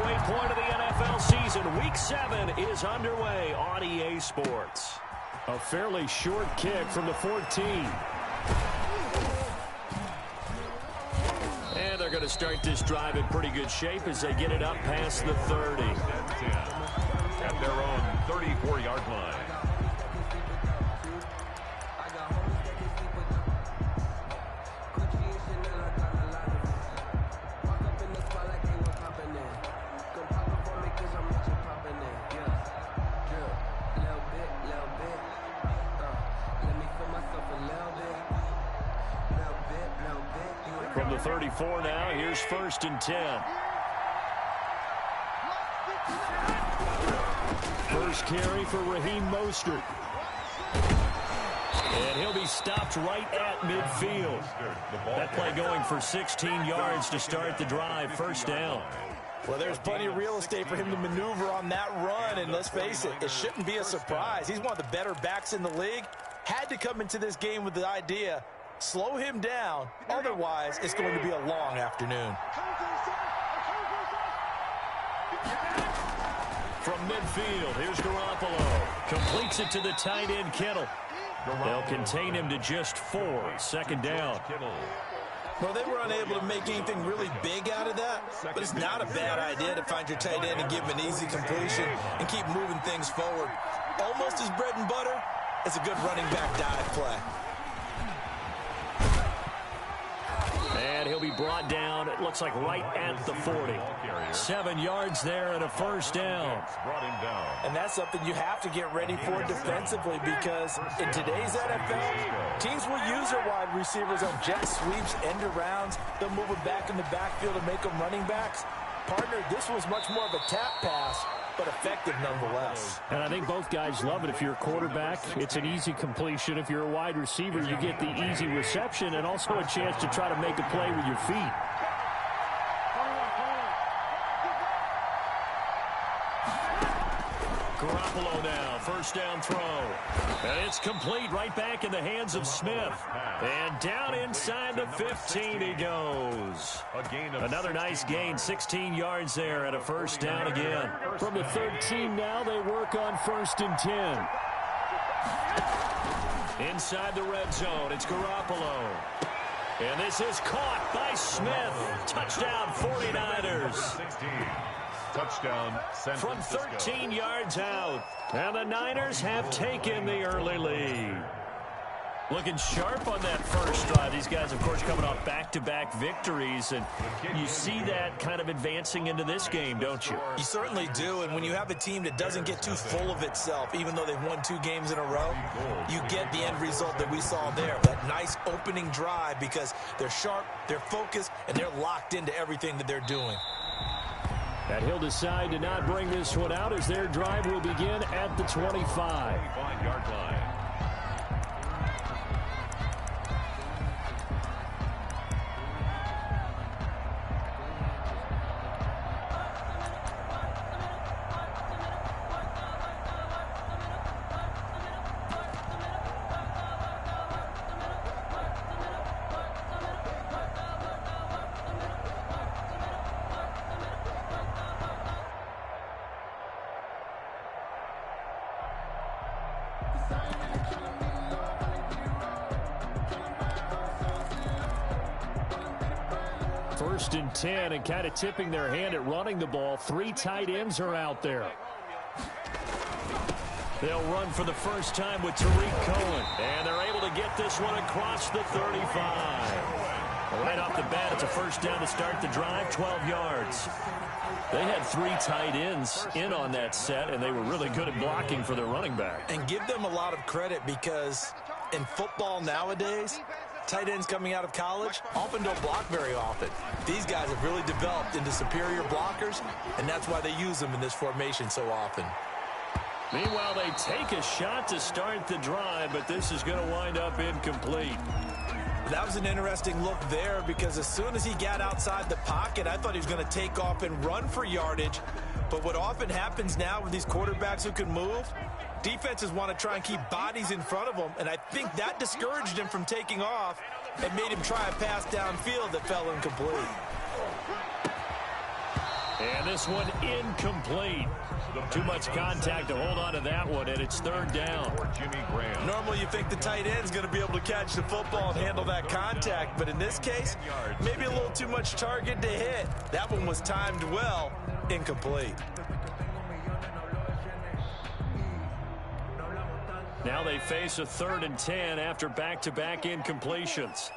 halfway point of the NFL season. Week 7 is underway on EA Sports. A fairly short kick from the 14. And they're going to start this drive in pretty good shape as they get it up past the 30. At their own 34-yard line. From the 34 now, here's 1st and 10. First carry for Raheem Mostert. And he'll be stopped right at midfield. That play going for 16 yards to start the drive. 1st down. Well, there's plenty of real estate for him to maneuver on that run, and let's face it, it shouldn't be a surprise. He's one of the better backs in the league. Had to come into this game with the idea, slow him down, otherwise it's going to be a long afternoon. From midfield, here's Garoppolo. Completes it to the tight end, Kittle. They'll contain him to just 4. 2nd down. Well, they were unable to make anything really big out of that, but it's not a bad idea to find your tight end and give him an easy completion and keep moving things forward. Almost his bread and butter. It's a good running back dive play. And he'll be brought down, it looks like right at the 40. 7 yards there and a 1st down. And that's something you have to get ready for defensively, because in today's NFL, teams will use their wide receivers on jet sweeps, end arounds. They'll move them back in the backfield and make them running backs. Partner, this was much more of a tap pass, but effective nonetheless. And I think both guys love it. If you're a quarterback, it's an easy completion. If you're a wide receiver, you get the easy reception and also a chance to try to make a play with your feet. Garoppolo now, 1st down throw. And it's complete right back in the hands of Smith. And down inside the 15 he goes. Another nice gain, 16 yards there and a 1st down again. From the 13 now, they work on 1st and 10. Inside the red zone, it's Garoppolo. And this is caught by Smith. Touchdown 49ers. Touchdown San From Francisco. 13 yards out. And the Niners have taken the early lead. Looking sharp on that first drive. These guys, of course, coming off back-to-back victories. And you see that kind of advancing into this game, don't you? You certainly do. And when you have a team that doesn't get too full of itself, even though they've won 2 games in a row, you get the end result that we saw there. That nice opening drive, because they're sharp, they're focused, and they're locked into everything that they're doing. And he'll decide to not bring this one out as their drive will begin at the 25. 25-yard line. First and 10, and kind of tipping their hand at running the ball. 3 tight ends are out there. They'll run for the first time with Tariq Cohen. And they're able to get this one across the 35. Right off the bat, it's a 1st down to start the drive, 12 yards. They had 3 tight ends in on that set, and they were really good at blocking for their running back. And give them a lot of credit, because in football nowadays, tight ends coming out of college often don't block very often. These guys have really developed into superior blockers, and that's why they use them in this formation so often. Meanwhile, they take a shot to start the drive, but this is going to wind up incomplete. That was an interesting look there, because as soon as he got outside the pocket, I thought he was going to take off and run for yardage. But what often happens now with these quarterbacks who can move, defenses want to try and keep bodies in front of them, and I think that discouraged him from taking off and made him try a pass downfield that fell incomplete. And this one incomplete. Too much contact to hold on to that one, and it's third down. Jimmy Graham. Normally you think the tight end's going to be able to catch the football and handle that contact, but in this case, maybe a little too much target to hit. That one was timed well, incomplete. Now they face a 3rd and 10 after back-to-back incompletions.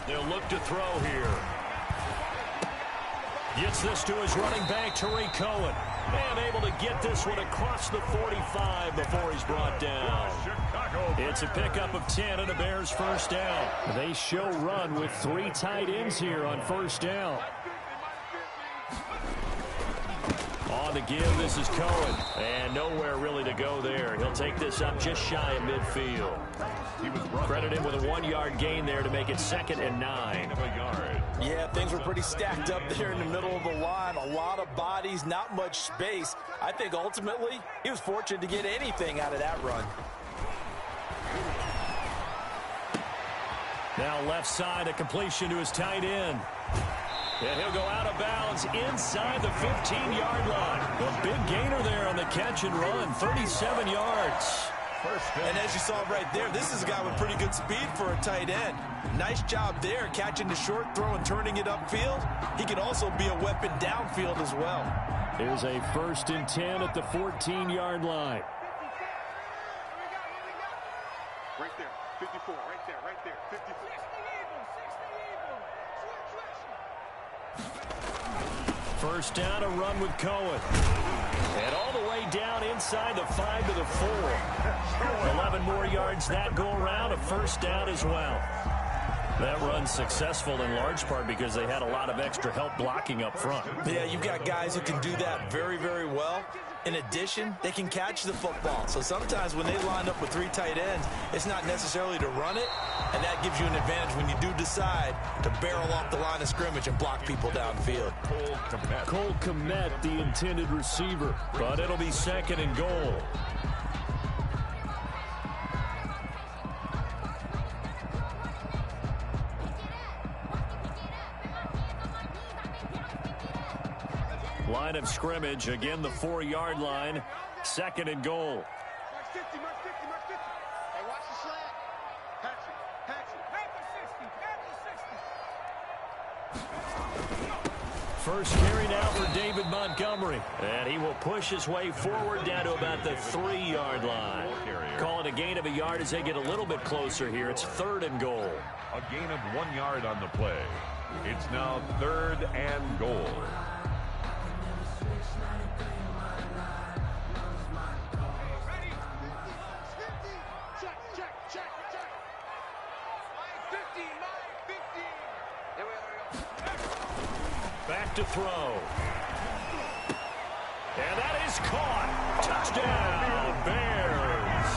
They'll look to throw here. Gets this to his running back, Tariq Cohen. And able to get this one across the 45 before he's brought down. It's a pickup of 10 and a Bears first down. They show run with 3 tight ends here on first down. On the give, this is Cohen. And nowhere really to go there. He'll take this up just shy of midfield. Credit him with a 1-yard gain there to make it 2nd and 9. Yeah, things were pretty stacked up there in the middle of the line. A lot of bodies, not much space. I think ultimately he was fortunate to get anything out of that run. Now left side, a completion to his tight end. And he'll go out of bounds inside the 15-yard line. A big gainer there on the catch and run, 37 yards. And as you saw right there, this is a guy with pretty good speed for a tight end. Nice job there, catching the short throw and turning it upfield. He can also be a weapon downfield as well. Here's a 1st and 10 at the 14-yard line. Right there, 54, right there, 54. First down, a run with Cohen. And all the way down inside the 5 to the 4. 11 more yards that go around, a first down as well. That run's successful in large part because they had a lot of extra help blocking up front. Yeah, you've got guys who can do that very, very well. In addition, they can catch the football. So sometimes when they line up with 3 tight ends, it's not necessarily to run it, and that gives you an advantage when you do decide to barrel off the line of scrimmage and block people downfield. Cole Kmet, the intended receiver, but it'll be 2nd and goal. Line of scrimmage, again the 4-yard line, 2nd and goal. Mark 50, Mark 50, Mark 50. Hey, watch the slant. Patch it, patch it. Back to 60, back to 60. First carry now for David Montgomery. And he will push his way forward down to about the 3-yard line. Calling a gain of a yard as they get a little bit closer here. It's 3rd and goal. A gain of 1 yard on the play. It's now 3rd and goal. Back to throw. And that is caught. Touchdown, Bears.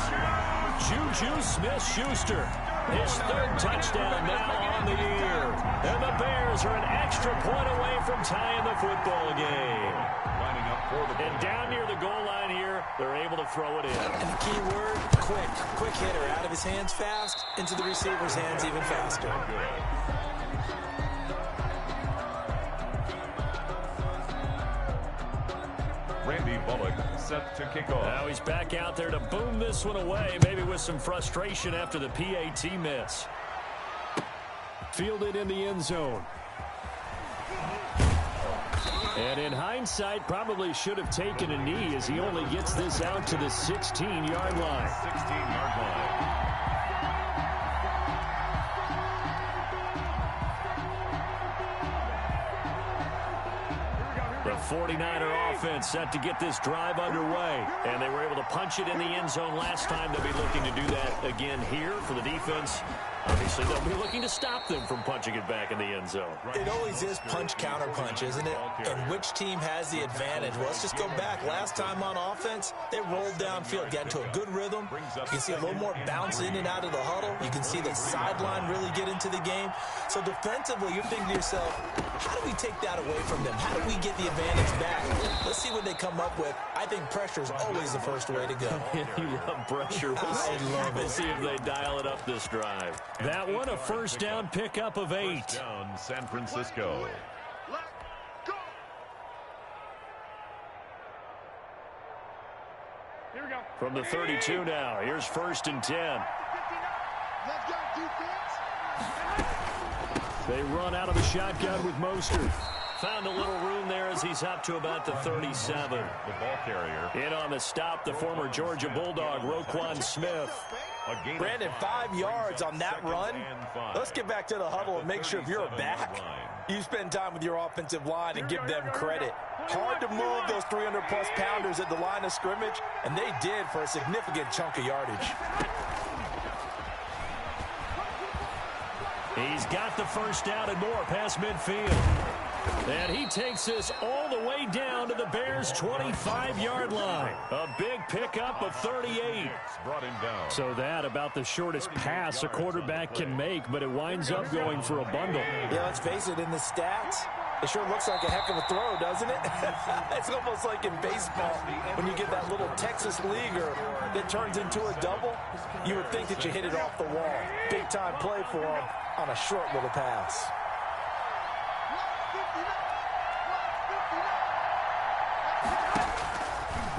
Juju Smith-Schuster. His 3rd touchdown now on the year. And the Bears are an extra point away from tying the football game. Lining up for the And down near the goal line here, they're able to throw it in. And the key word, quick. Quick hitter. Out of his hands fast, into the receiver's hands even faster. Randy Bullock set to kick off. Now he's back out there to boom this one away, maybe with some frustration after the PAT miss. Fielded in the end zone. And in hindsight, probably should have taken a knee as he only gets this out to the 16-yard line. 16-yard line. The 49er offense set to get this drive underway. And they were able to punch it in the end zone last time. They'll be looking to do that again here for the defense. Obviously, they'll be looking to stop them from punching it back in the end zone. It always is punch-counter-punch, isn't it? And which team has the advantage? Well, let's just go back. Last time on offense, they rolled downfield, got into a good rhythm. You can see a little more bounce in and out of the huddle. You can see the sideline really get into the game. So defensively, you're thinking to yourself, how do we take that away from them? How do we get the advantage back? Let's see what they come up with. I think pressure is always the first way to go. You love pressure. I love it. We'll see if they dial it up this drive. That one a first down pickup of 8. First down, San Francisco. Let go. Here we go. From the 32 now, here's 1st and 10. Let's go, defense. They run out of the shotgun with Mostert. Found a little room there as he's up to about the 37. The ball carrier. In on the stop, the former Georgia Bulldog, Roquan Smith. Brandon, 5 yards on that run. Let's get back to the huddle and make sure if you're a back, you spend time with your offensive line and give them credit. Hard to move those 300-plus pounders at the line of scrimmage, and they did for a significant chunk of yardage. He's got the first down and more past midfield. And he takes this all the way down to the Bears' 25-yard line. A big pickup of 38. Brought him down. So that about the shortest pass a quarterback can make, but it winds up going for a bundle. Yeah, let's face it, in the stats, it sure looks like a heck of a throw, doesn't it? It's almost like in baseball when you get that little Texas leaguer that turns into a double. You would think that you hit it off the wall. Big-time play for him on a short little pass.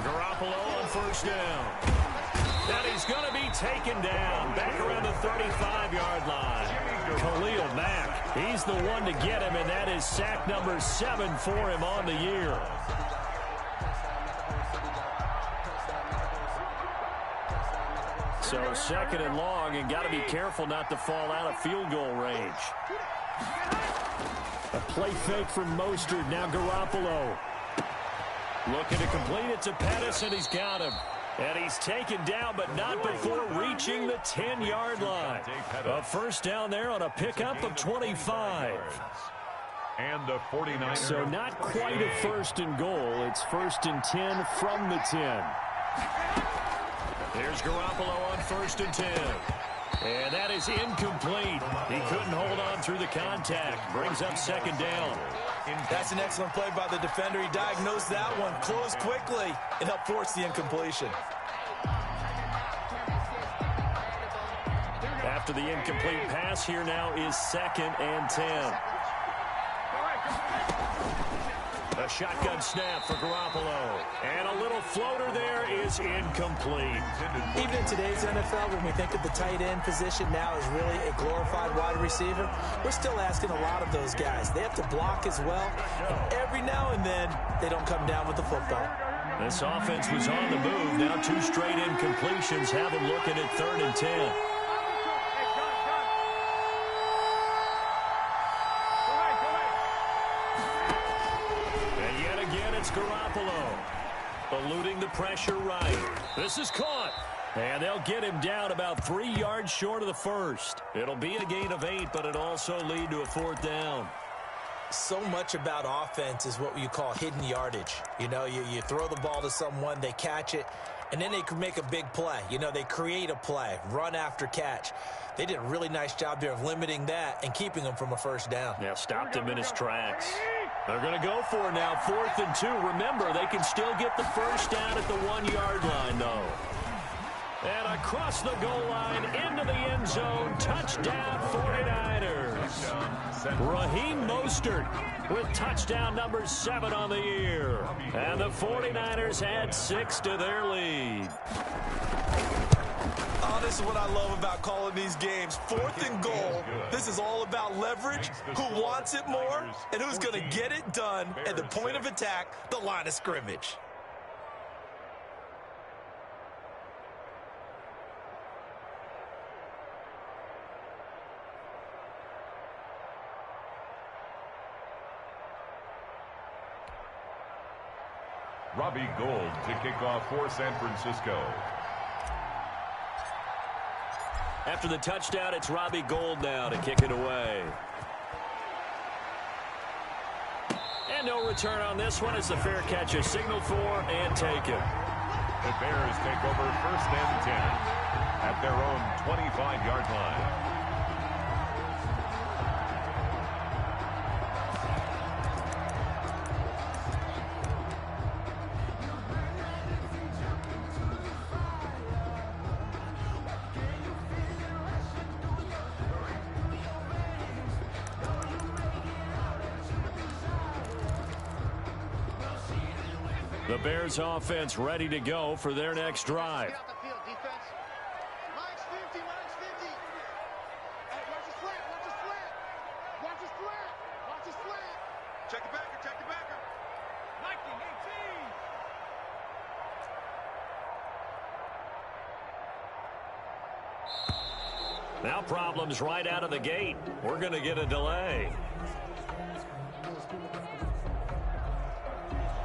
Garoppolo on first down. And he's going to be taken down back around the 35-yard line. Khalil Mack, he's the one to get him, and that is sack number 7 for him on the year. So 2nd and long, and got to be careful not to fall out of field goal range. A play fake from Mostert, now Garoppolo. Looking to complete it to Pettis, and he's got him. And he's taken down, but not before reaching the 10-yard line. A first down there on a pickup of 25. And the 49ers. So not quite a 1st and goal. It's 1st and 10 from the 10. Here's Garoppolo on 1st and 10. And that is incomplete. He couldn't hold on through the contact. Brings up 2nd down. That's an excellent play by the defender. He diagnosed that one, closed quickly, and helped force the incompletion. After the incomplete pass, here now is 2nd and 10. A shotgun snap for Garoppolo. And a little floater there is incomplete. Even in today's NFL, when we think of the tight end position now as really a glorified wide receiver, we're still asking a lot of those guys. They have to block as well. And every now and then, they don't come down with the football. This offense was on the move. Now 2 straight incompletions have them looking at 3rd and 10. Garoppolo eluding the pressure right. This is caught. And they'll get him down about 3 yards short of the first. It'll be a gain of 8, but it'll also lead to a 4th down. So much about offense is what you call hidden yardage. You know, you throw the ball to someone, they catch it, and then they can make a big play. You know, they create a play, run after catch. They did a really nice job there of limiting that and keeping him from a first down. Yeah, stopped him in his tracks. They're going to go for it now, 4th and 2. Remember, they can still get the first down at the 1-yard line, though. And across the goal line, into the end zone, touchdown 49ers. Raheem Mostert with touchdown number 7 on the year. And the 49ers add 6 to their lead. Oh, this is what I love about calling these games. 4th and goal. This is all about leverage, who wants it more, and who's going to get it done at the point of attack, the line of scrimmage. Robbie Gould to kick off for San Francisco. After the touchdown, it's Robbie Gould now to kick it away. And no return on this one as the fair catch is signaled for and taken. The Bears take over 1st and 10 at their own 25-yard line. The Bears offense ready to go for their next drive. Get out the field, defense. Mine's 50, mine's 50. Hey, watch the slant, watch the slant. Watch the slant, watch the slant. Check the backer, check the backer. 19, 18. Now problems right out of the gate. We're going to get a delay.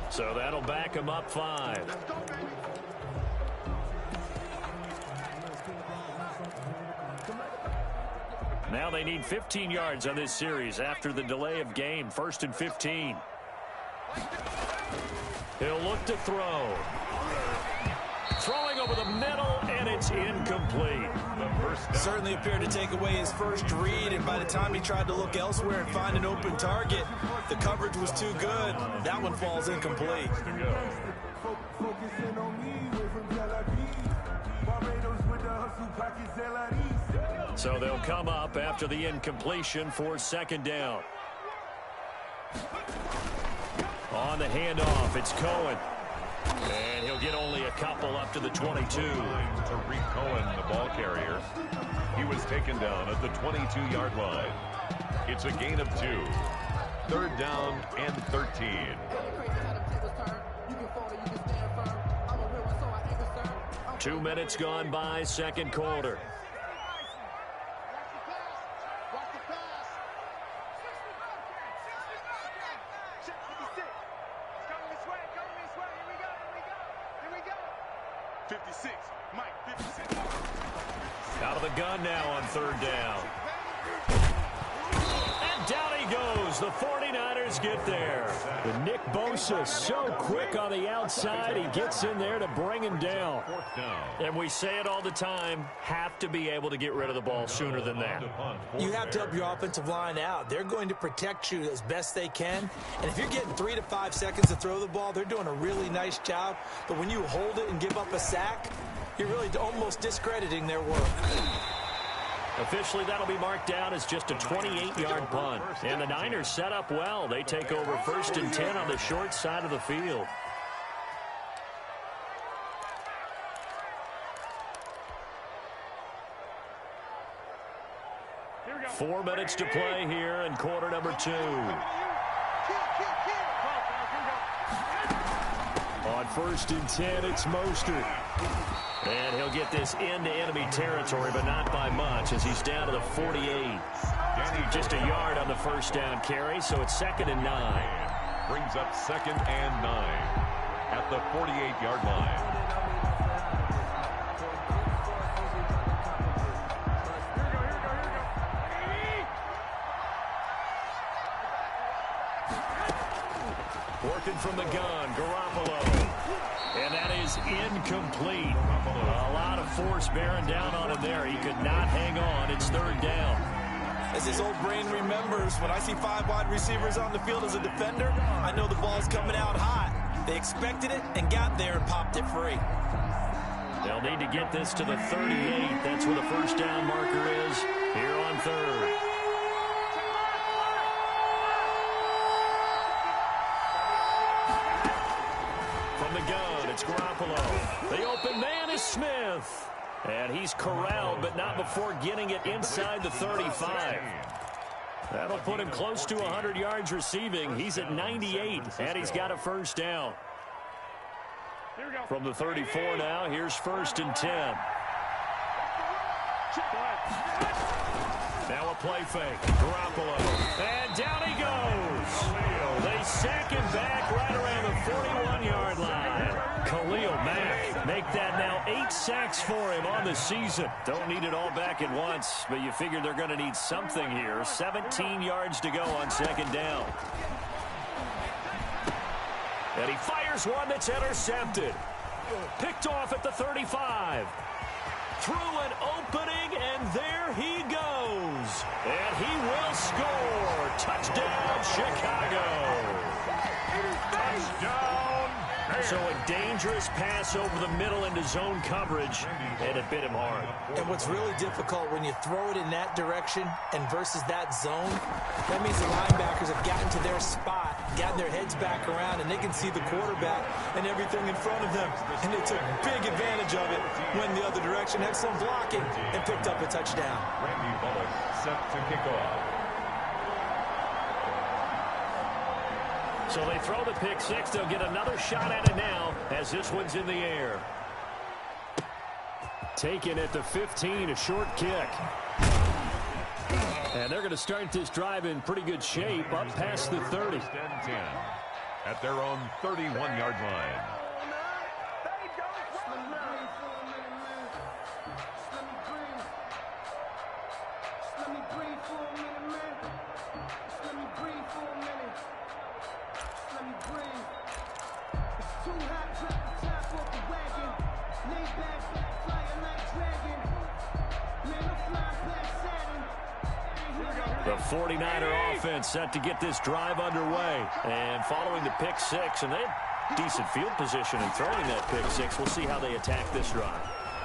So that'll back him up 5. Let's go, baby. Now they need 15 yards on this series after the delay of game. 1st and 15. He'll look to throw. Throwing over the middle, and it's incomplete. Certainly appeared to take away his first read, and by the time he tried to look elsewhere and find an open target, the coverage was too good. That one falls incomplete. So they'll come up after the incompletion for 2nd down. On the handoff, it's Cohen. And he'll get only a couple up to the 22. Tariq Cohen, the ball carrier. He was taken down at the 22-yard line. It's a gain of 2. 3rd down and 13. 2 minutes gone by, 2nd quarter. Watch the pass. 56. Coming this way, coming this way. Here we go, here we go, here we go. 56, Mike, 56. Out of the gun now on 3rd down. And down he goes. The 49ers get there. The Nick Bosa so quick on the outside. He gets in there to bring him down. And we say it all the time, have to be able to get rid of the ball sooner than that. You have to help your offensive line out. They're going to protect you as best they can. And if you're getting 3 to 5 seconds to throw the ball, they're doing a really nice job. But when you hold it and give up a sack, you're really almost discrediting their work. Officially, that'll be marked down as just a 28-yard punt. And the Niners set up well. They take over 1st and 10 on the short side of the field. Here we go. 4 minutes to play here in quarter number 2. On 1st and 10, it's Mostert. And he'll get this into enemy territory, but not by much, as he's down to the 48. Just a yard on the 1st down carry, so it's 2nd and 9. Brings up 2nd and 9 at the 48-yard line. Working from the gun, Garoppolo. And that is incomplete. A lot of force bearing down on him there. He could not hang on. It's 3rd down. As his old brain remembers, when I see 5 wide receivers on the field as a defender, I know the ball's coming out hot. They expected it and got there and popped it free. They'll need to get this to the 38. That's where the 1st down marker is here on 3rd. From the gun, it's Garoppolo. The open man is Smith. And he's corralled, but not before getting it inside the 35. That'll put him close to 100 yards receiving. He's at 98, and he's got a 1st down. From the 34 now, here's 1st and 10. Now a play fake. Garoppolo. And down he goes. They sack him back right around the 41-yard line. Khalil Mack make that now 8 sacks for him on the season. Don't need it all back at once, but you figure they're going to need something here. 17 yards to go on 2nd down. And he fires one that's intercepted. Picked off at the 35. Through an opening, and there he goes. And he will score. Touchdown, Chicago. Touchdown. So a dangerous pass over the middle into zone coverage, and it bit him hard. And what's really difficult when you throw it in that direction and versus that zone, that means the linebackers have gotten to their spot gotten their heads back around, and they can see the quarterback and everything in front of them. And they took big advantage of it, went the other direction, had some blocking, and picked up a touchdown. Randy Bullock set to kick off. So they throw the pick six. They'll get another shot at it now as this one's in the air. Taken at the 15, a short kick. And they're going to start this drive in pretty good shape, up past the 30. 10 at their own 31-yard line. The 49er offense set to get this drive underway. And following the pick six, and they have decent field position in throwing that pick six. We'll see how they attack this drive.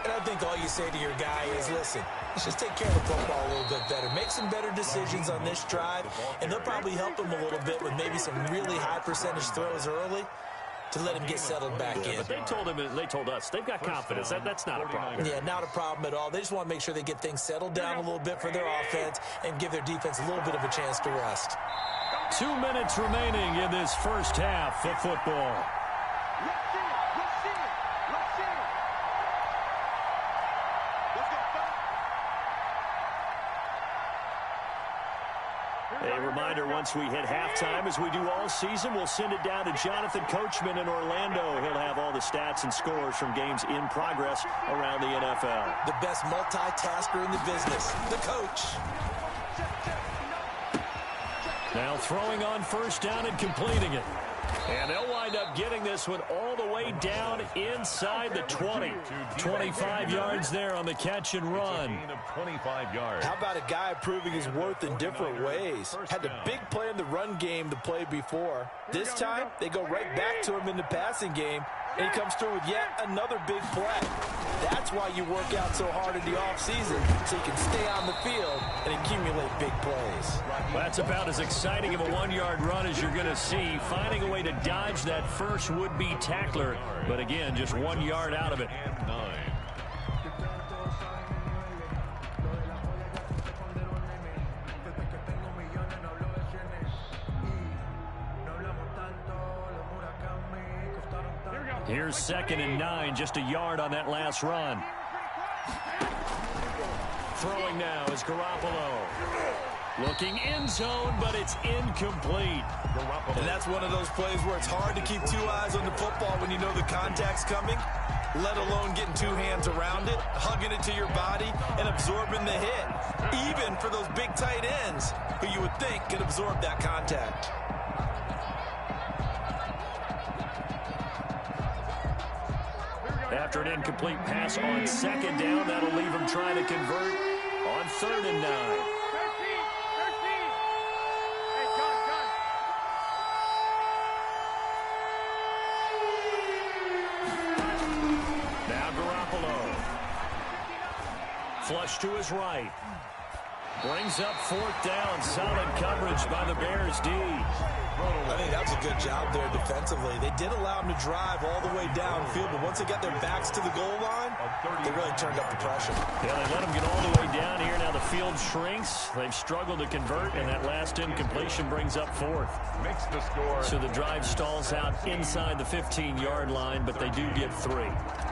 And I think all you say to your guy is, listen, let's just take care of the football a little bit better. Make some better decisions on this drive, and they'll probably help him a little bit with maybe some really high percentage throws early to let him get settled back in. But they told us they've got confidence. That's not a problem. Yeah, not a problem at all. They just want to make sure they get things settled down a little bit for their offense and give their defense a little bit of a chance to rest. 2 minutes remaining in this first half of football. A reminder, once we hit halftime, as we do all season, we'll send it down to Jonathan Coachman in Orlando. He'll have all the stats and scores from games in progress around the NFL. The best multitasker in the business, the coach. Now throwing on first down and completing it. And they'll wind up getting this one all the way down inside the 20. 25 yards there on the catch and run. 25 yards. How about a guy proving his worth in different ways? Had the big play in the run game to play before. This time, they go right back to him in the passing game, and he comes through with yet another big play. That's why you work out so hard in the offseason, so you can stay on the field and accumulate big plays. Well, that's about as exciting of a one-yard run as you're going to see, finding a way to dodge that first would-be tackler. But again, just 1 yard out of it. And 9. Here's 2nd and 9, just a yard on that last run. Throwing now is Garoppolo. Looking end zone, but it's incomplete. And that's one of those plays where it's hard to keep two eyes on the football when you know the contact's coming, let alone getting two hands around it, hugging it to your body, and absorbing the hit. Even for those big tight ends who you would think could absorb that contact. After an incomplete pass on 2nd down, that'll leave him trying to convert on 3rd and 9. Now Garoppolo. Flush to his right. Brings up 4th down. Solid coverage by the Bears D. I think that was a good job there defensively. They did allow them to drive all the way downfield, but once they got their backs to the goal line, they really turned up the pressure. Yeah, they let them get all the way down here. Now the field shrinks. They've struggled to convert, and that last incompletion brings up 4th. Makes the score. So the drive stalls out inside the 15-yard line, but they do get 3.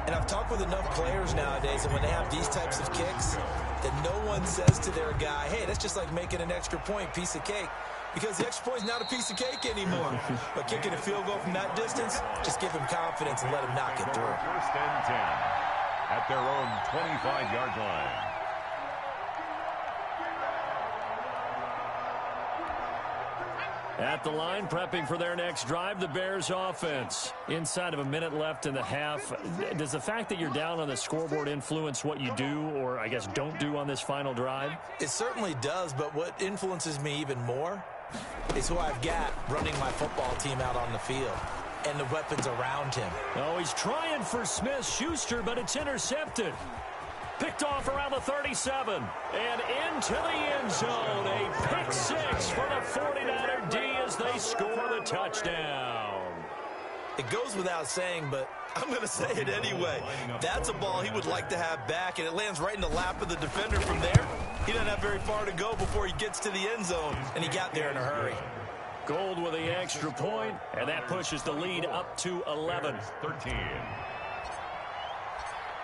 And I've talked with enough players nowadays, and when they have these types of kicks, that no one says to their guy, hey, that's just like making an extra point, piece of cake. Because the extra point is not a piece of cake anymore. But kicking a field goal from that distance, just give him confidence and let him knock it through. 1st and 10 at their own 25-yard line. At the line, prepping for their next drive, the Bears offense. Inside of a minute left in the half. Does the fact that you're down on the scoreboard influence what you do, or I guess don't do on this final drive? It certainly does, but what influences me even more is who I've got running my football team out on the field and the weapons around him. Oh, he's trying for Smith-Schuster, but it's intercepted. Picked off around the 37. And into the end zone. A pick six for the 49er D as they score the touchdown. It goes without saying, but I'm going to say it anyway. That's a ball he would like to have back, and it lands right in the lap of the defender from there. He doesn't have very far to go before he gets to the end zone, and he got there in a hurry. Gold with the extra point, and that pushes the lead up to 11. 13.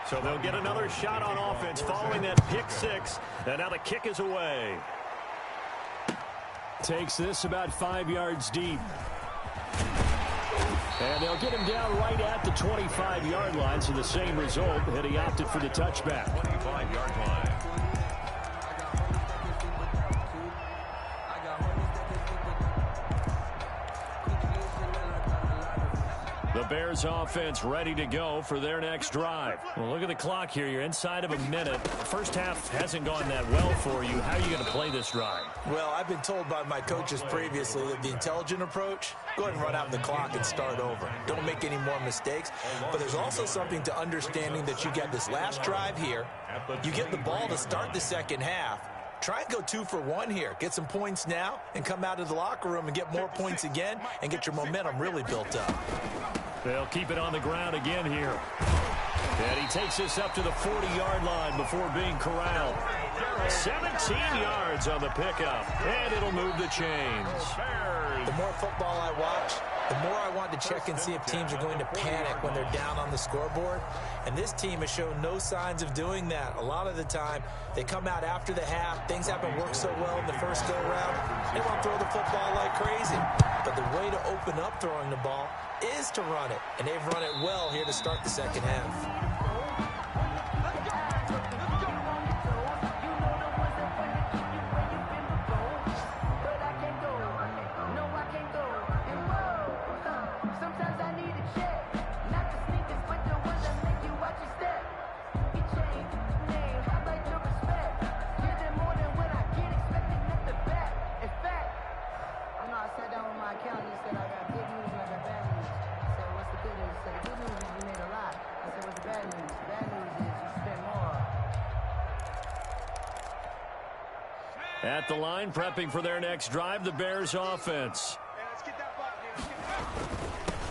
So they'll get another shot on offense following that pick six, and now the kick is away. Takes this about 5 yards deep. And they'll get him down right at the 25-yard line, so the same result, and he opted for the touchback. 25-yard line. The Bears offense ready to go for their next drive. Well, look at the clock here. You're inside of a minute. The first half hasn't gone that well for you. How are you going to play this drive? Well, I've been told by my coaches previously that the intelligent approach, go ahead and run out the clock and start over. Don't make any more mistakes. But there's also something to understanding that you get this last drive here. You get the ball to start the second half. Try and go 2 for 1 here. Get some points now and come out of the locker room and get more points again and get your momentum really built up. They'll keep it on the ground again here. And he takes this up to the 40-yard line before being corralled. 17 yards on the pickup, and it'll move the chains. The more football I watch, the more I want to check and see if teams are going to panic when they're down on the scoreboard. And this team has shown no signs of doing that. A lot of the time, they come out after the half. Things haven't worked so well in the first go-around. They want to throw the football like crazy. But the way to open up throwing the ball is to run it. And they've run it well here to start the second half. At the line, prepping for their next drive, the Bears offense.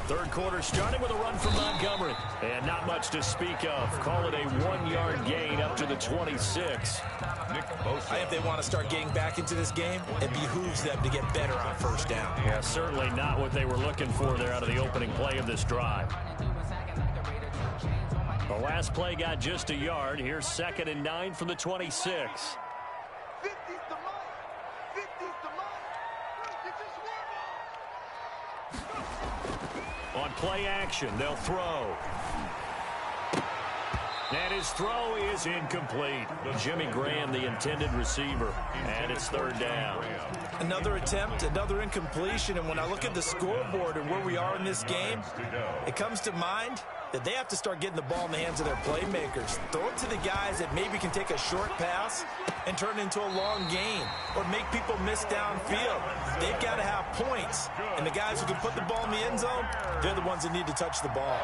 Third quarter starting with a run from Montgomery. And not much to speak of. Call it a 1-yard gain up to the 26. I think they want to start getting back into this game. It behooves them to get better on first down. Yeah, certainly not what they were looking for there out of the opening play of this drive. The last play got just a yard. Here's 2nd and 9 from the 26. On play action, they'll throw. And his throw is incomplete. Jimmy Graham, the intended receiver. And it's 3rd down. Another attempt, another incompletion. And when I look at the scoreboard and where we are in this game, it comes to mind that they have to start getting the ball in the hands of their playmakers. Throw it to the guys that maybe can take a short pass and turn it into a long gain or make people miss downfield. They've got to have points. And the guys who can put the ball in the end zone, they're the ones that need to touch the ball.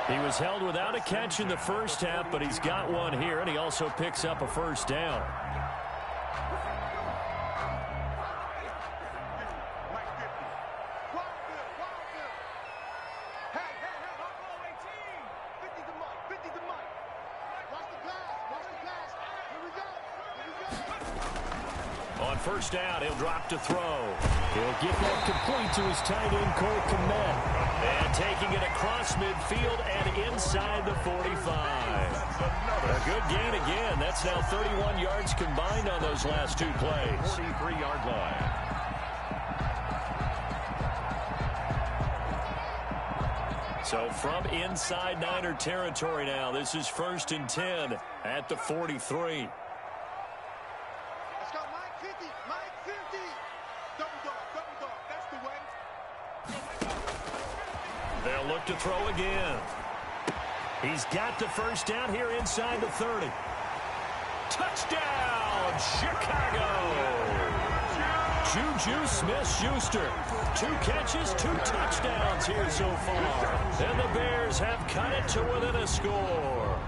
He was held without a catch in the first half, but he's got one here, and he also picks up a 1st down. On 1st down, he'll drop to throw. He'll get that complete to his tight end, Cole Kmet. And taking it across midfield and inside the 45. A good gain again. That's now 31 yards combined on those last 2 plays. 43-yard line. So from inside Niner territory now, this is 1st and 10 at the 43. They'll look to throw again. He's got the 1st down here inside the 30. Touchdown, Chicago! Juju Smith-Schuster. 2 catches, 2 touchdowns here so far. And the Bears have cut it to within a score.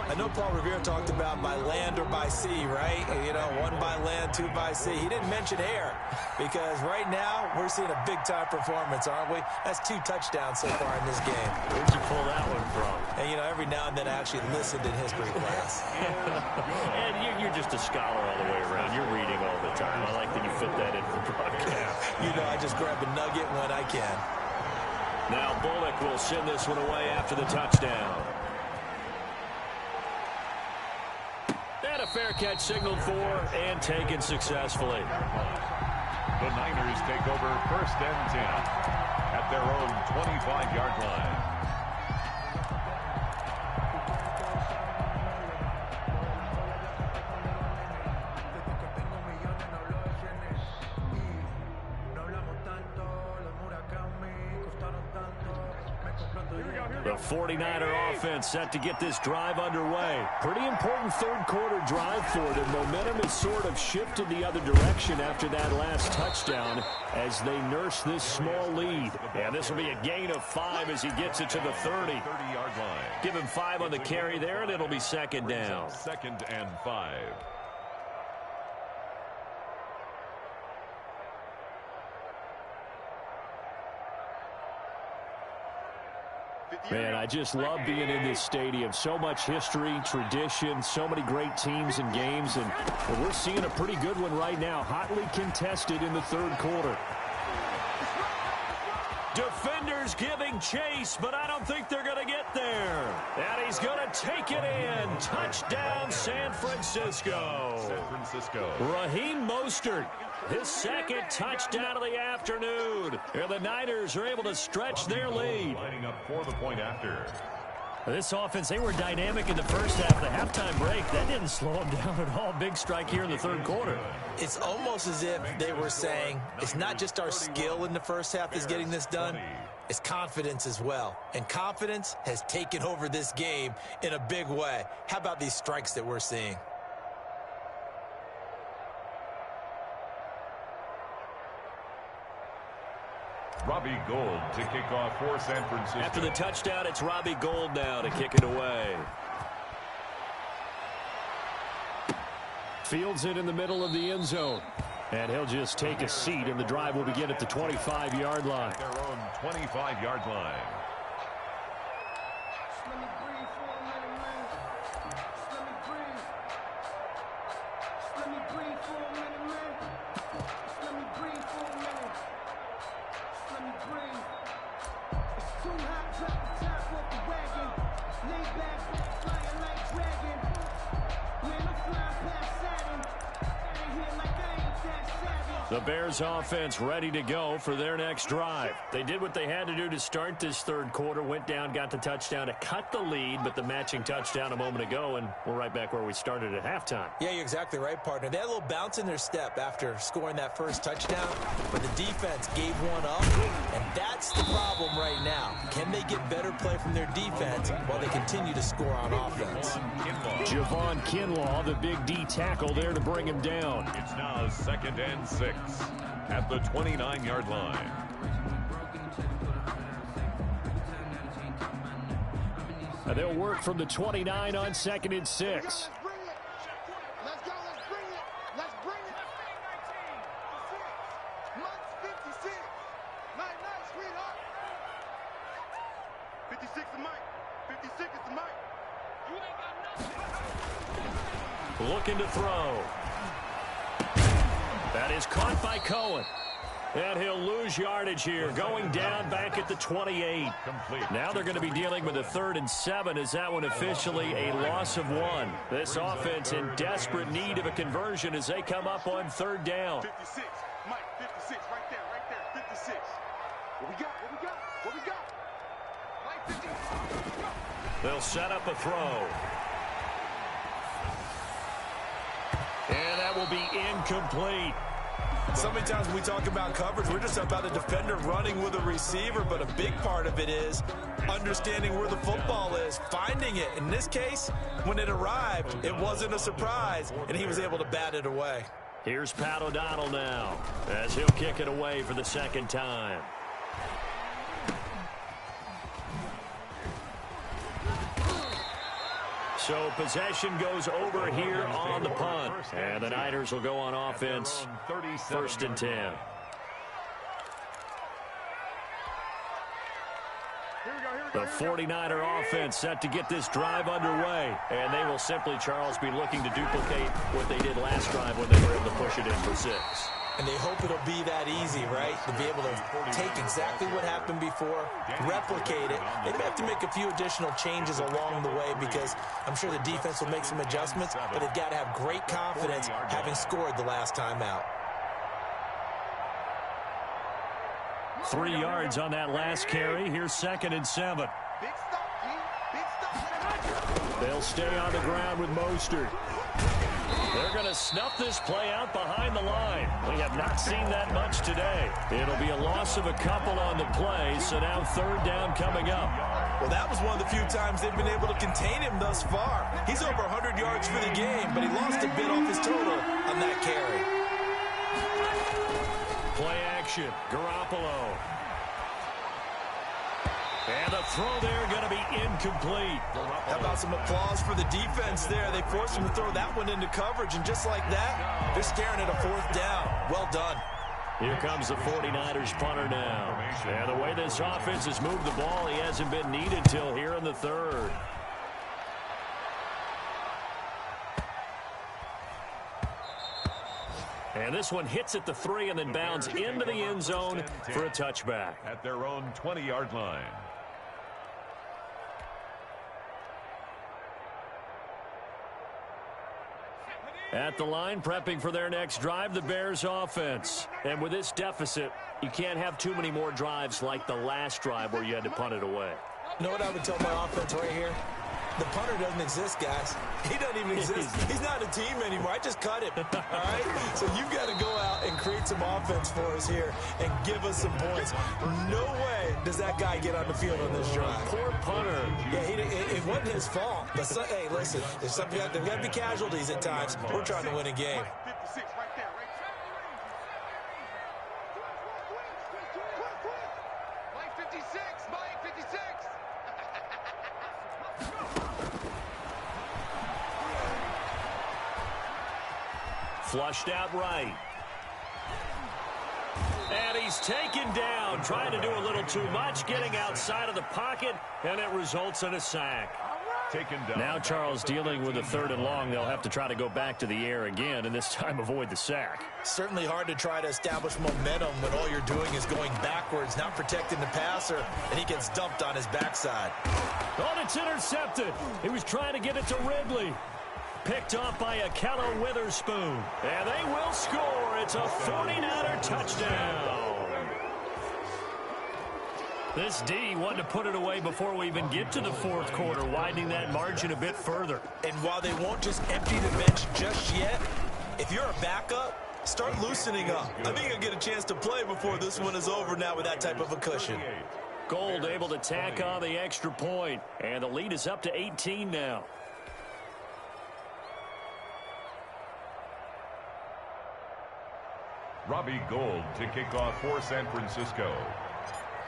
I know Paul Revere talked about by land or by sea, right? You know, 1 by land, 2 by sea. He didn't mention air because right now we're seeing a big-time performance, aren't we? That's 2 touchdowns so far in this game. Where'd you pull that one from? And, you know, every now and then I actually listened in history class. And you're just a scholar all the way around. You're reading all the time. I like that you fit that in for broadcast. You know, I just grab a nugget when I can. Now Bullock will send this one away after the touchdown. And a fair catch signaled for and taken successfully. The Niners take over 1st and 10 at their own 25-yard line. The 49er offense set to get this drive underway. Pretty important third-quarter drive for them. Momentum has sort of shifted the other direction after that last touchdown as they nurse this small lead. And this will be a gain of 5 as he gets it to the 30. 30-yard line. Give him 5 on the carry there, and it'll be 2nd down. 2nd and 5. Man, I just love being in this stadium. So much history, tradition, so many great teams and games, and we're seeing a pretty good one right now, hotly contested in the 3rd quarter. Defenders giving chase, but I don't think they're going to get there. And he's going to take it in. Touchdown, San Francisco. San Francisco. Raheem Mostert, his 2nd touchdown of the afternoon. And the Niners are able to stretch their lead. Lining up for the point after. This offense, they were dynamic in the first half. The halftime break, that didn't slow them down at all. Big strike here in the 3rd quarter. It's almost as if they were saying, it's not just our skill in the first half that's getting this done, it's confidence as well. And confidence has taken over this game in a big way. How about these strikes that we're seeing? Robbie Gould to kick off for San Francisco. After the touchdown, it's Robbie Gould now to kick it away. Fields it in the middle of the end zone. And he'll just take a seat, and the drive will begin at the 25-yard line. Their own 25-yard line. The Bears offense ready to go for their next drive. They did what they had to do to start this 3rd quarter, went down, got the touchdown to cut the lead, but the matching touchdown a moment ago, and we're right back where we started at halftime. Yeah, you're exactly right, partner. They had a little bounce in their step after scoring that first touchdown, but the defense gave one up, and that's the problem right now. Can they get better play from their defense while they continue to score on offense? Javon Kinlaw, the big D tackle there to bring him down. It's now 2nd and 6 at the 29-yard line. And they'll work from the 29 on 2nd and 6. Let's bring it. Let's go. Let's bring it. Let's bring it. 56. Nice, sweetheart. 56 the mic. 56 is the mic. You ain't got nothing. Looking to throw. That is caught by Cohen. And he'll lose yardage here, going down back at the 28. Complete. Now they're going to be dealing with a 3rd and 7 as that one officially a loss of 1. This offense in desperate need of a conversion as they come up on 3rd down. 56. Mike, 56. Right there. 56. What we got? Mike, 56. They'll set up a throw. And that will be incomplete. So many times when we talk about coverage, we're just about a defender running with a receiver, but a big part of it is understanding where the football is, finding it. In this case, when it arrived, it wasn't a surprise, and he was able to bat it away. Here's Pat O'Donnell now as he'll kick it away for the 2nd time. So possession goes over here on the punt. And the Niners will go on offense, 1st and 10. The 49er offense set to get this drive underway. And they will simply, Charles, be looking to duplicate what they did last drive when they were able to push it in for 6. And they hope it'll be that easy, right? To be able to take exactly what happened before, replicate it. They may have to make a few additional changes along the way because I'm sure the defense will make some adjustments, but they've got to have great confidence having scored the last time out. 3 yards on that last carry. Here's 2nd and 7. They'll stay on the ground with Mostert. They're going to snuff this play out behind the line. We have not seen that much today. It'll be a loss of a couple on the play, so now 3rd down coming up. Well, that was one of the few times they've been able to contain him thus far. He's over 100 yards for the game, but he lost a bit off his total on that carry. Play action, Garoppolo. And the throw there going to be incomplete. How about some applause for the defense there? They forced him to throw that one into coverage, and just like that, they're staring at a 4th down. Well done. Here comes the 49ers punter now. And the way this offense has moved the ball, he hasn't been needed till here in the 3rd. And this one hits at the 3 and then bounds into the end zone for a touchback. At their own 20-yard line. At the line, prepping for their next drive, the Bears offense. And with this deficit, you can't have too many more drives like the last drive where you had to punt it away. You know what I would tell my offense right here? The punter doesn't exist, guys. He doesn't even exist. He's not a team anymore. I just cut him. All right? So you've got to go out and create some offense for us here and give us some points. No way does that guy get on the field on this drive. Poor punter. Yeah, it wasn't his fault. But hey, listen, there's got to be casualties at times. We're trying to win a game. 56 right there, right? Mike 56, Mike 56. Flushed out right. And he's taken down, trying to do a little too much, getting outside of the pocket, and it results in a sack. Taken down. Now Charles dealing with a 3rd and long. They'll have to try to go back to the air again, and this time avoid the sack. Certainly hard to try to establish momentum when all you're doing is going backwards, not protecting the passer, and he gets dumped on his backside. Oh, it's intercepted. He was trying to get it to Ridley. Picked off by Akello Witherspoon. And they will score. It's a 49er touchdown. This D wanted to put it away before we even get to the 4th quarter, widening that margin a bit further. And while they won't just empty the bench just yet, if you're a backup, start loosening up. I think you'll get a chance to play before this one is over now with that type of a cushion. Gold able to tack on the extra point. And the lead is up to 18 now. Robbie Gould to kick off for San Francisco.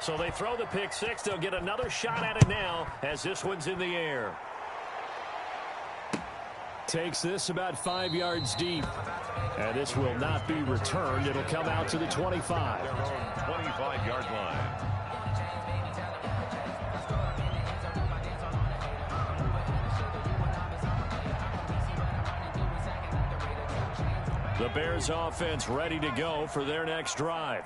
So they throw the pick 6. They'll get another shot at it now as this one's in the air. Takes this about 5 yards deep. And this will not be returned. It'll come out to the 25. 25-yard line. The Bears offense ready to go for their next drive.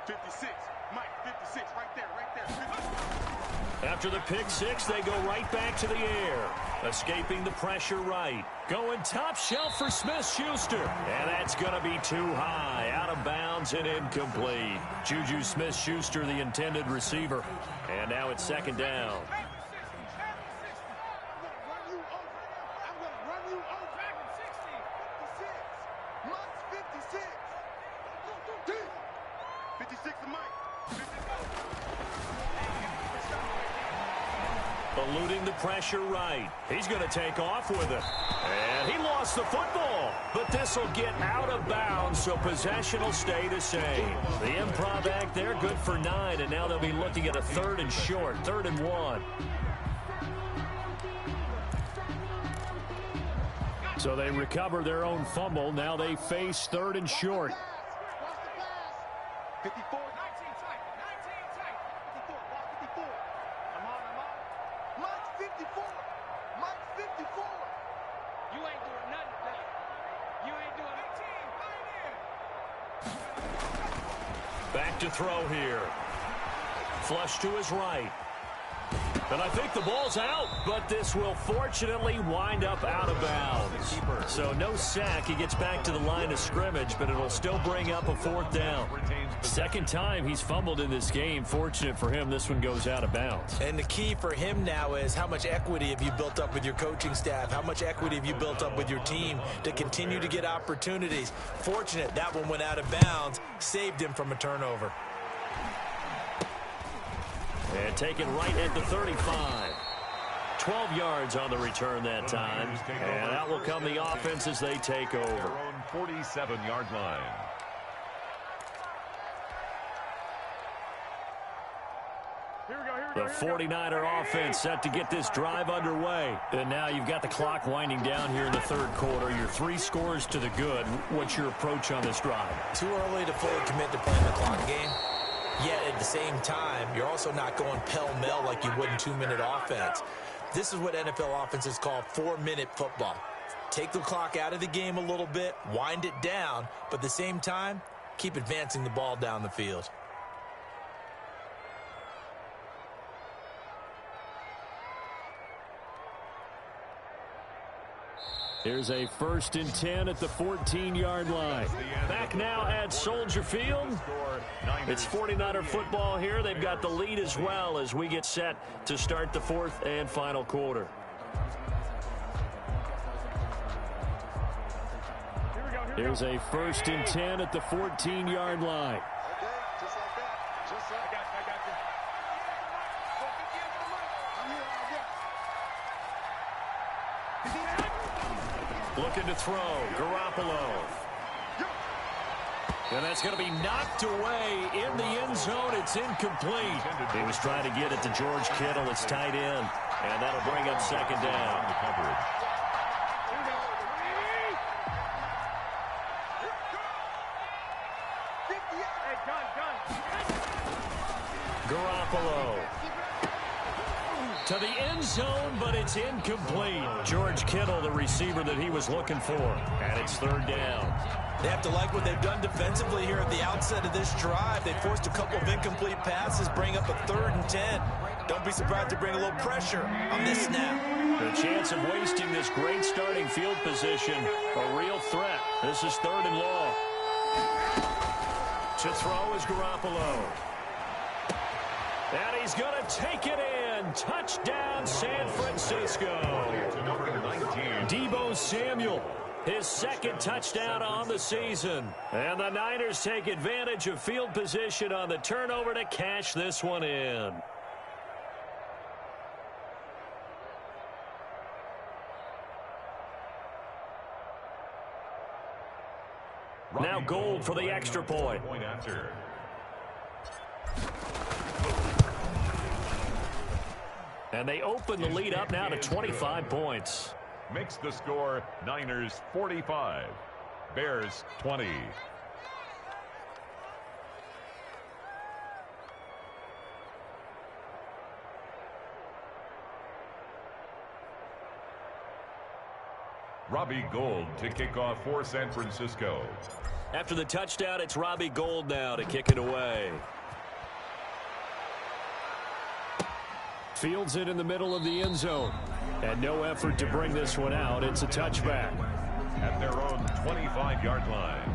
56, Mike 56 right there, right there. 56. After the pick 6, they go right back to the air. Escaping the pressure right. Going top shelf for Smith-Schuster. And that's going to be too high. Out of bounds and incomplete. Juju Smith-Schuster, the intended receiver. And now it's 2nd down. Eluding the pressure right. He's going to take off with it. And he lost the football. But this will get out of bounds, so possession will stay the same. The improv act there, good for 9, and now they'll be looking at a 3rd and short, 3rd and 1. So they recover their own fumble. Now they face 3rd and short. 54. 19 tight. 19 tight. 54. Watch 54. I'm on. Mike's 54. Mike's 54. You ain't doing nothing today. You ain't doing 18. Back to throw here. Flush to his right. And I think the ball's out, but this will fortunately wind up out of bounds. So no sack. He gets back to the line of scrimmage, but it'll still bring up a 4th down. Second time he's fumbled in this game. Fortunate for him, this one goes out of bounds. And the key for him now is how much equity have you built up with your coaching staff? How much equity have you built up with your team to continue to get opportunities? Fortunate that one went out of bounds, saved him from a turnover. And taken right at the 35. 12 yards on the return that time. And out will come the offense as they take over. Their own 47-yard line. The 49er offense set to get this drive underway. And now you've got the clock winding down here in the 3rd quarter. Your 3 scores to the good. What's your approach on this drive? Too early to fully commit to playing the clock game. Yet at the same time, you're also not going pell-mell like you would in 2-minute offense. This is what NFL offenses call 4-minute football. Take the clock out of the game a little bit, wind it down, but at the same time, keep advancing the ball down the field. Here's a 1st and 10 at the 14-yard line. Back now at Soldier Field. It's 49er football here. They've got the lead as well as we get set to start the 4th and final quarter. Here's a 1st and 10 at the 14-yard line. Okay, just like that. Just like that. I got you. Looking to throw. Garoppolo. And that's going to be knocked away in the end zone. It's incomplete. He was trying to get it to George Kittle. It's tight end. And that'll bring up 2nd down. Garoppolo. To the end zone, but it's incomplete. George Kittle, the receiver that he was looking for. And it's 3rd down. They have to like what they've done defensively here at the outset of this drive. They forced a couple of incomplete passes, bring up a 3rd and 10. Don't be surprised to bring a little pressure on this snap. The chance of wasting this great starting field position, a real threat. This is 3rd and long. To throw is Garoppolo. And he's going to take it in. Touchdown, San Francisco. Deebo Samuel, his 2nd touchdown on the season. And the Niners take advantage of field position on the turnover to cash this one in. Now Gold for the extra point. And they open the lead up now to 25 points. Makes the score Niners 45, Bears 20. Robbie Gould to kick off for San Francisco. After the touchdown, it's Robbie Gould now to kick it away. Fields it in the middle of the end zone. And no effort to bring this one out. It's a touchback. At their own 25-yard line.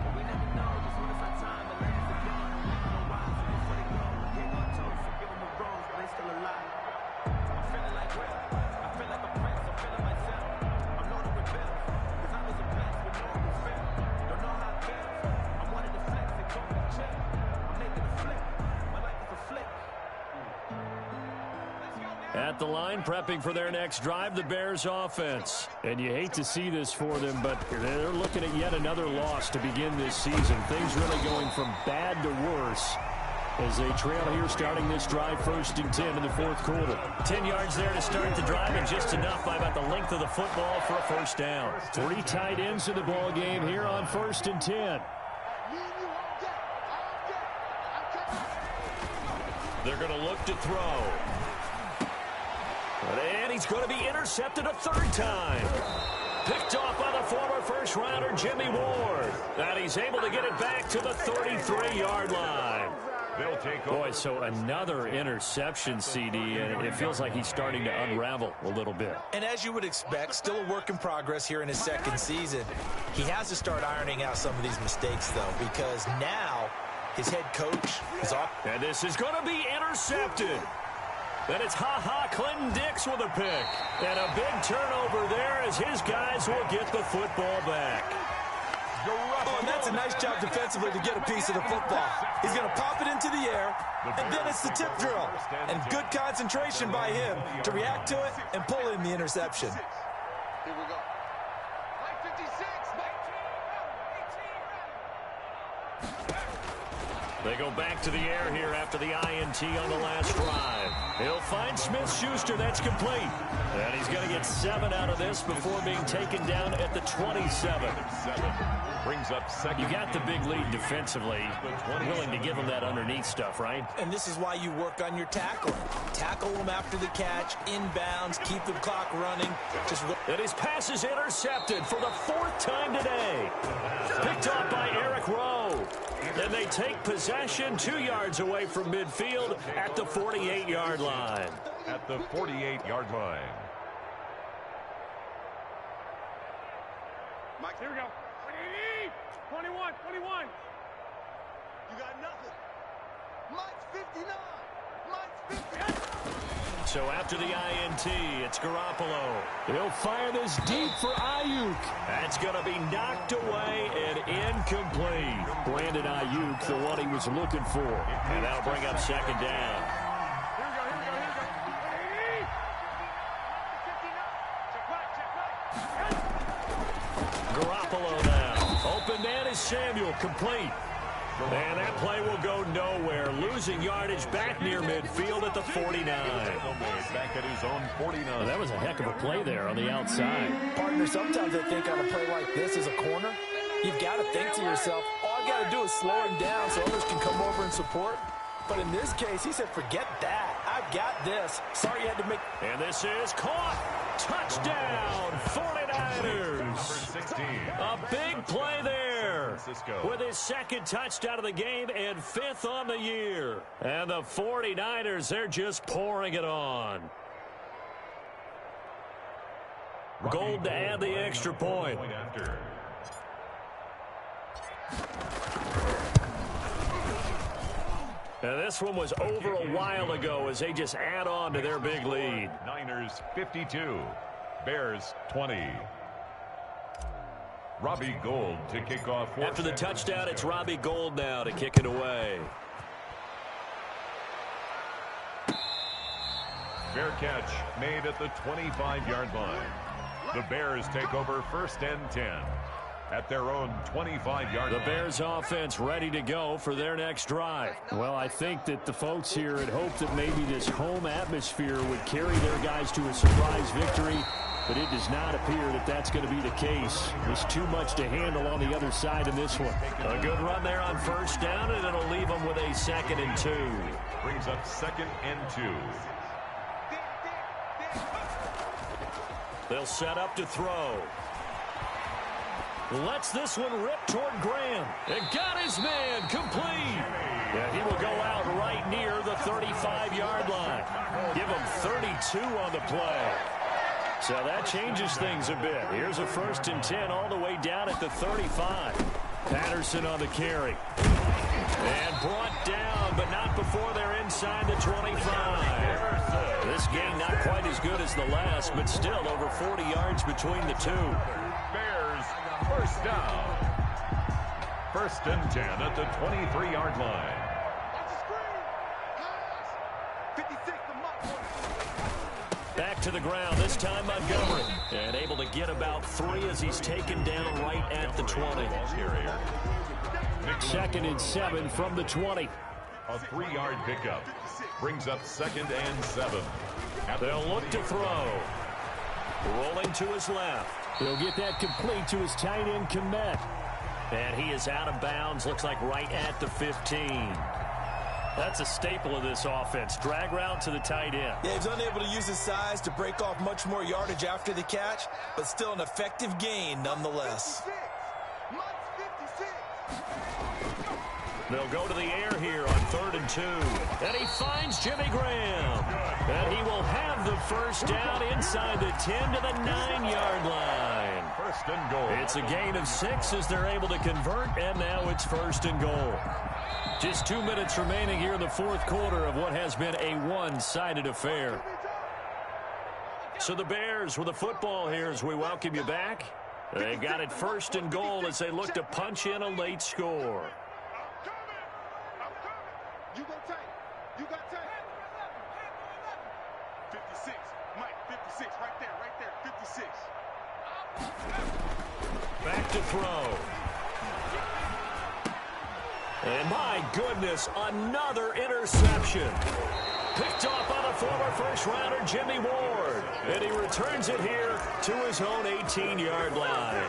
At the line, prepping for their next drive, the Bears offense. And you hate to see this for them, but they're looking at yet another loss to begin this season. Things really going from bad to worse as they trail here starting this drive 1st and 10 in the 4th quarter. 10 yards there to start the drive, and just enough by about the length of the football for a 1st down. 3 tight ends in the ball game here on 1st and 10. They're going to look to throw. And he's going to be intercepted a 3rd time. Picked off by the former 1st-rounder Jimmy Ward. And he's able to get it back to the 33-yard line. They'll take Boy, so another interception, CD, and it feels like he's starting to unravel a little bit. And as you would expect, still a work in progress here in his 2nd season. He has to start ironing out some of these mistakes, though, because now his head coach is off. And this is going to be intercepted. And it's Clinton Dix with a pick. And a big turnover there as his guys will get the football back. Oh, and that's a nice job defensively to get a piece of the football. He's going to pop it into the air, and then it's the tip drill. And good concentration by him to react to it and pull in the interception. Here we go. Like 56, They go back to the air here after the INT on the last drive. He'll find Smith-Schuster. That's complete. And he's going to get 7 out of this before being taken down at the 27. Brings up 2nd. You got the big lead defensively. Willing to give him that underneath stuff, right? And this is why you work on your tackling. Tackle them after the catch, inbounds, keep the clock running. And his pass is intercepted for the 4th time today. Picked off by Eric Rowe. And they take possession 2 yards away from midfield at the 48-yard line. At the 48-yard line. Mike, here we go. 21. You got nothing. Mike's 59. Mike's 59. So after the INT, it's Garoppolo. He'll fire this deep for Ayuk. That's going to be knocked away and incomplete. Brandon Ayuk, the one he was looking for. And that'll bring up 2nd down. Here we go. Garoppolo now. Open man is Samuel, complete. And that play will go nowhere. Losing yardage back near midfield at the 49. Back at his own 49. Well, that was a heck of a play there on the outside. Partner, sometimes I think on a play like this as a corner, you've got to think to yourself, all I got to do is slow him down so others can come over and support. But in this case, he said, forget that. I've got this. Sorry you had to make... And this is caught. Touchdown, 49ers. 16. A big play there with his 2nd touchdown of the game and 5th on the year. And the 49ers, they're just pouring it on. Gold to add the extra point. And this one was over a while ago as they just add on to their big lead. Niners 52, Bears 20. Robbie Gould to kick off. After the touchdown, it's Robbie Gould now to kick it away. Fair catch made at the 25-yard line. The Bears take over 1st and 10 at their own 25-yard line. The Bears offense ready to go for their next drive. Well, I think that the folks here had hoped that maybe this home atmosphere would carry their guys to a surprise victory, but it does not appear that that's going to be the case. There's too much to handle on the other side in this one. A good run there on 1st down, and it'll leave them with a 2nd and 2. Brings up 2nd and 2. They'll set up to throw. Lets this one rip toward Graham. And got his man complete. Yeah, he will go out right near the 35-yard line. Give him 32 on the play. So that changes things a bit. Here's a 1st and 10 all the way down at the 35. Patterson on the carry. And brought down, but not before they're inside the 25. This game not quite as good as the last, but still over 40 yards between the two. Bears 1st down. 1st and 10 at the 23-yard line. Watch the screen. Pass. 56 to Mike. Back to the ground, this time Montgomery. And able to get about 3 as he's taken down right at the 20. 2nd and 7 from the 20. A 3-yard pickup brings up 2nd and 7. They'll look to throw. Rolling to his left. He'll get that complete to his tight end, Kmet. And he is out of bounds, looks like right at the 15. That's a staple of this offense. Drag route to the tight end. Yeah, he's unable to use his size to break off much more yardage after the catch, but still an effective gain nonetheless. They'll go to the air here on 3rd and 2. And he finds Jimmy Graham. And he will have the first down inside the 10 to the 9-yard line. 1st and goal. It's a gain of 6 as they're able to convert, and now it's 1st and goal. Just 2 minutes remaining here in the 4th quarter of what has been a one-sided affair. So the Bears with the football here as we welcome you back. They've got it 1st and goal as they look to punch in a late score. You go tight. You got tight. 56. Mike, 56. Right there. 56. Back to throw. And my goodness, another interception. Picked off by the former first-rounder Jimmy Ward. And he returns it here to his own 18-yard line.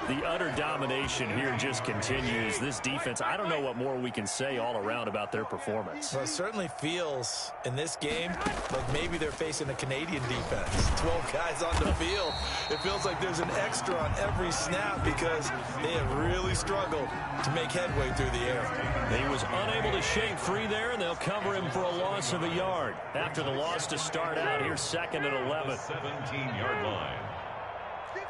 The utter domination here just continues. This defense, I don't know what more we can say all around about their performance. Well, it certainly feels in this game like maybe they're facing a Canadian defense. 12 guys on the field. It feels like there's an extra on every snap because they have really struggled to make headway through the air. He was unable to shake free there, and they'll cover him for a loss of a yard. After the loss to start out, here's 2nd and 11. 17-yard line. 13.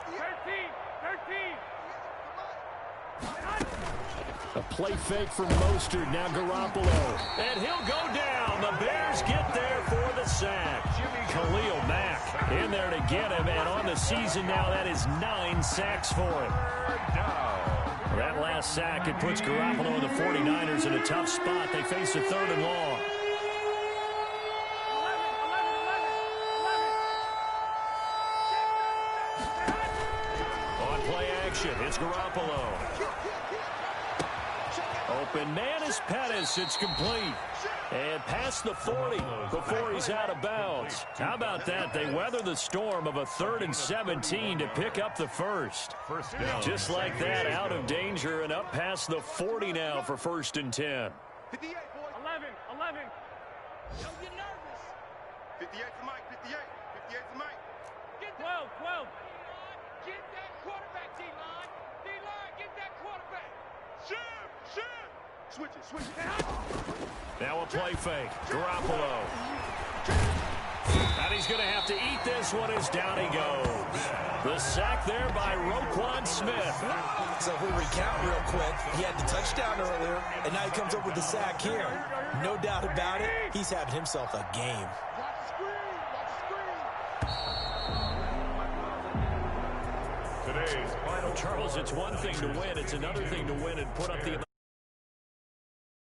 A play fake from Mostert, now Garoppolo. And he'll go down. The Bears get there for the sack. Khalil Mack in there to get him, and on the season now, that is 9 sacks for him. That last sack, it puts Garoppolo and the 49ers in a tough spot. They face a 3rd and long. On play action, it's Garoppolo. Open man is Pettis. It's complete. And past the 40 before he's out of bounds. How about that? They weather the storm of a 3rd and 17 to pick up the first. Just like that, out of danger and up past the 40 now for 1st and 10. 58, boys. 11. Don't get nervous. 58 to Mike. 58 to Mike. Get 12. Get that quarterback, D-line. D-line, get that quarterback. Shoot. Switch it. Now a play fake. Garoppolo. And he's going to have to eat this one as down he goes. The sack there by Roquan Smith. So if we recount real quick, he had the touchdown earlier, and now he comes up with the sack here. No doubt about it, he's having himself a game. Today's final Charles, it's one thing to win. It's another thing to win and put up the